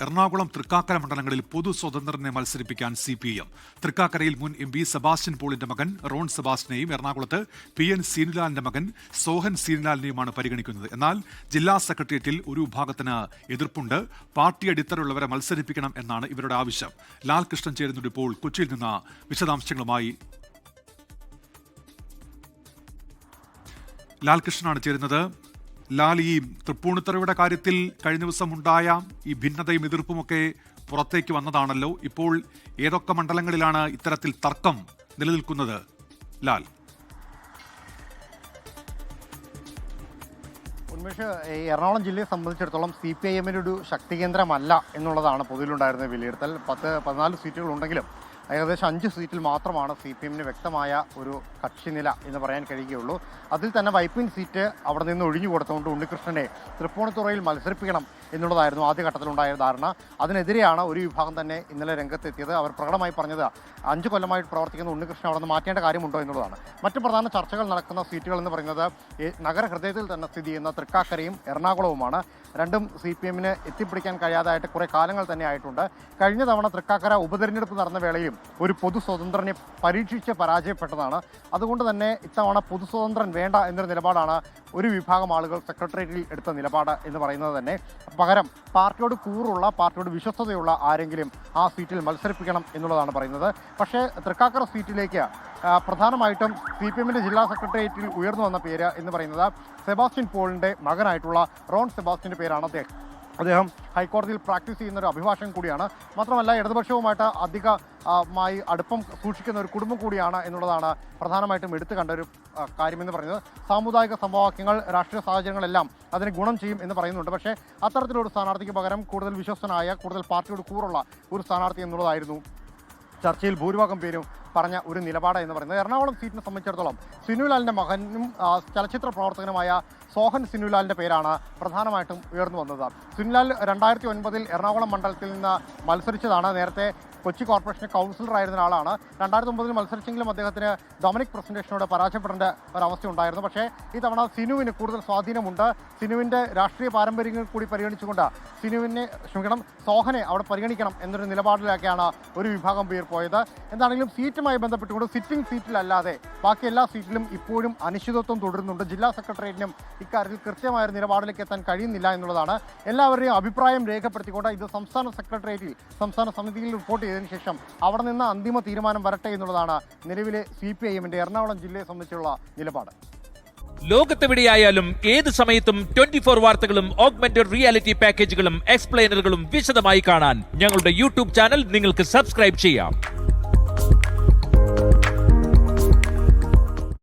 എറണാകുളം തൃക്കാക്കര മണ്ഡലങ്ങളിൽ പൊതു സ്വതന്ത്രനെ മത്സരിപ്പിക്കാൻ CPM. തൃക്കാക്കരയിൽ മുൻ MP സെബാസ്റ്റ്യൻ പോളിന്റെ മകൻ റോൺ സെബാസ്റ്റ്യനെയും എറണാകുളത്ത് PN സീനുലാലിന്റെ മകൻ സോഹൻ സീനുലാലിനെയുമാണ് പരിഗണിക്കുന്നത്. എന്നാൽ ജില്ലാ സെക്രട്ടേറിയറ്റിൽ ഒരു വിഭാഗത്തിന് എതിർപ്പുണ്ട്. പാർട്ടി അടിത്തറയുള്ളവരെ മത്സരിപ്പിക്കണം എന്നാണ് ഇവരുടെ ആവശ്യം. ലാൽകൃഷ്ണൻ ചേരുന്നുണ്ട് ഇപ്പോൾ കൊച്ചിയിൽ നിന്ന് വിശദാംശങ്ങളുമായി. ലാൽകൃഷ്ണനാണ് ചേരുന്നത്. ലാൽ, ഈ തൃപ്പൂണിത്തുറയുടെ കാര്യത്തിൽ കഴിഞ്ഞ ദിവസം ഉണ്ടായ ഈ ഭിന്നതയും എതിർപ്പുമൊക്കെ പുറത്തേക്ക് വന്നതാണല്ലോ. ഇപ്പോൾ ഏതൊക്കെ മണ്ഡലങ്ങളിലാണ് ഇത്തരത്തിൽ തർക്കം നിലനിൽക്കുന്നത്? ലാൽ, ഉന്മേഷ്, എറണാകുളം ജില്ലയെ സംബന്ധിച്ചിടത്തോളം CPIM ഒരു ശക്തി കേന്ദ്രമല്ല എന്നുള്ളതാണ് പൊതുവിലുണ്ടായിരുന്ന വിലയിരുത്തൽ. 14 സീറ്റുകൾ ഉണ്ടെങ്കിലും ഏകദേശം 5 സീറ്റിൽ മാത്രമാണ് CPM വ്യക്തമായ ഒരു കക്ഷിനില എന്ന് പറയാൻ കഴിയുകയുള്ളൂ. അതിൽ തന്നെ വൈപ്പിൻ സീറ്റ് അവിടെ നിന്ന് ഒഴിഞ്ഞു കൊടുത്തുകൊണ്ട് ഉണ്ണികൃഷ്ണനെ തൃപ്പൂണിത്തുറയിൽ മത്സരിപ്പിക്കണം എന്നുള്ളതായിരുന്നു ആദ്യഘട്ടത്തിലുണ്ടായ ധാരണ. അതിനെതിരെയാണ് ഒരു വിഭാഗം തന്നെ ഇന്നലെ രംഗത്തെത്തിയത്. അവർ പ്രകടമായി പറഞ്ഞത് 5 കൊല്ലമായിട്ട് പ്രവർത്തിക്കുന്ന ഉണ്ണികൃഷ്ണൻ അവിടെ നിന്ന് മാറ്റേണ്ട കാര്യമുണ്ടോ എന്നുള്ളതാണ്. മറ്റു പ്രധാന ചർച്ചകൾ നടക്കുന്ന സീറ്റുകൾ എന്ന് പറയുന്നത് നഗരഹൃദയത്തിൽ തന്നെ സ്ഥിതി ചെയ്യുന്ന തൃക്കാക്കരയും എറണാകുളവുമാണ്. രണ്ടും CPM എത്തിപ്പിടിക്കാൻ കഴിയാതായിട്ട് കുറേ കാലങ്ങൾ തന്നെ ആയിട്ടുണ്ട്. കഴിഞ്ഞ തവണ തൃക്കാക്കര ഉപതെരഞ്ഞെടുപ്പ് നടന്ന വേളയും ഒരു പൊതു സ്വതന്ത്രനെ പരീക്ഷിച്ച് പരാജയപ്പെട്ടതാണ്. അതുകൊണ്ട് തന്നെ ഇത്തവണ പൊതു സ്വതന്ത്രൻ വേണ്ട എന്നൊരു നിലപാടാണ് ഒരു വിഭാഗം ആളുകൾ സെക്രട്ടേറിയറ്റിൽ എടുത്ത നിലപാട് എന്ന് പറയുന്നത് തന്നെ. പകരം പാർട്ടിയോട് കൂറുള്ള, പാർട്ടിയോട് വിശ്വസ്തതയുള്ള ആരെങ്കിലും ആ സീറ്റിൽ മത്സരിപ്പിക്കണം എന്നുള്ളതാണ് പറയുന്നത്. പക്ഷേ തൃക്കാക്കര സീറ്റിലേക്ക് പ്രധാനമായിട്ടും CPM ജില്ലാ സെക്രട്ടേറിയറ്റിൽ ഉയർന്നു വന്ന പേര് എന്ന് പറയുന്നത് സെബാസ്റ്റ്യൻ പോളിന്റെ മകനായിട്ടുള്ള റോൺ സെബാസ്റ്റ്യന്റെ പേരാണ്. അദ്ദേഹം ഹൈക്കോടതിയിൽ പ്രാക്ടീസ് ചെയ്യുന്ന ഒരു അഭിഭാഷകൻ കൂടിയാണ്. മാത്രമല്ല ഇടതുപക്ഷവുമായിട്ട് അധികമായി അടുപ്പം സൂക്ഷിക്കുന്ന ഒരു കുടുംബം കൂടിയാണ് എന്നുള്ളതാണ് പ്രധാനമായിട്ടും എടുത്തു കണ്ട ഒരു കാര്യമെന്ന് പറയുന്നത്. സാമുദായിക സമവാക്യങ്ങൾ, രാഷ്ട്രീയ സാഹചര്യങ്ങളെല്ലാം അതിന് ഗുണം ചെയ്യും എന്ന് പറയുന്നുണ്ട്. പക്ഷേ അത്തരത്തിലൊരു സ്ഥാനാർത്ഥിക്ക് പകരം കൂടുതൽ വിശ്വസ്തനായ, കൂടുതൽ പാർട്ടിയോട് കൂറുള്ള ഒരു സ്ഥാനാർത്ഥി എന്നുള്ളതായിരുന്നു ചർച്ചയിൽ ഭൂരിഭാഗം പേരും പറഞ്ഞ ഒരു നിലപാട് എന്ന് പറയുന്നത്. എറണാകുളം സീറ്റിനെ സംബന്ധിച്ചിടത്തോളം സിനുലാലിൻ്റെ മകനും ചലച്ചിത്ര പ്രവർത്തകനുമായ സോഹൻ സീനുലാലിൻ്റെ പേരാണ് പ്രധാനമായിട്ടും ഉയർന്നു വന്നത്. സിനുലാൽ 2009 എറണാകുളം മണ്ഡലത്തിൽ നിന്ന് മത്സരിച്ചതാണ്. നേരത്തെ കൊച്ചി കോർപ്പറേഷൻ കൗൺസിലറായിരുന്ന ആളാണ്. 2009 മത്സരിച്ചെങ്കിലും അദ്ദേഹത്തിന് ഡൊമിനിക് പ്രസന്റേഷനോട് പരാജയപ്പെടേണ്ട ഒരവസ്ഥ ഉണ്ടായിരുന്നു. പക്ഷേ ഈ തവണ സിനുവിന് കൂടുതൽ സ്വാധീനമുണ്ട്. സിനുവിൻ്റെ രാഷ്ട്രീയ പാരമ്പര്യങ്ങൾ കൂടി പരിഗണിച്ചുകൊണ്ട് സോഹനെ അവിടെ പരിഗണിക്കണം എന്നൊരു നിലപാടിലേക്കാണ് ഒരു വിഭാഗം പേർ പോയത്. എന്താണെങ്കിലും സീറ്റുമായി ബന്ധപ്പെട്ടുകൊണ്ട് സിറ്റിംഗ് സീറ്റിലല്ലാതെ ബാക്കി എല്ലാ സീറ്റിലും ഇപ്പോഴും അനിശ്ചിതത്വം തുടരുന്നുണ്ട്. ജില്ലാ സെക്രട്ടേറിയറ്റിനും ഇക്കാര്യത്തിൽ കൃത്യമായ ഒരു നിലപാടിലേക്ക് എത്താൻ കഴിയുന്നില്ല എന്നുള്ളതാണ്. എല്ലാവരുടെയും അഭിപ്രായം രേഖപ്പെടുത്തിക്കൊണ്ട് ഇത് സംസ്ഥാന സെക്രട്ടേറിയറ്റിൽ, സംസ്ഥാന സമിതിയിൽ റിപ്പോർട്ട് ചെയ്തതിനു ശേഷം അവിടെ നിന്ന് അന്തിമ തീരുമാനം വരട്ടെ എന്നുള്ളതാണ് നിലവിലെ CPIM എറണാകുളം ജില്ലയെ സംബന്ധിച്ചുള്ള നിലപാട്. ലോകത്തെവിടെയായാലും ഏത് സമയത്തും 24 വാർത്തകളും ഓഗ്മെന്റഡ് റിയാലിറ്റി പാക്കേജുകളും എക്സ്പ്ലെയിനറുകളും വിശദമായി കാണാൻ ഞങ്ങളുടെ YouTube ചാനൽ നിങ്ങൾക്ക് സബ്സ്ക്രൈബ് ചെയ്യാം.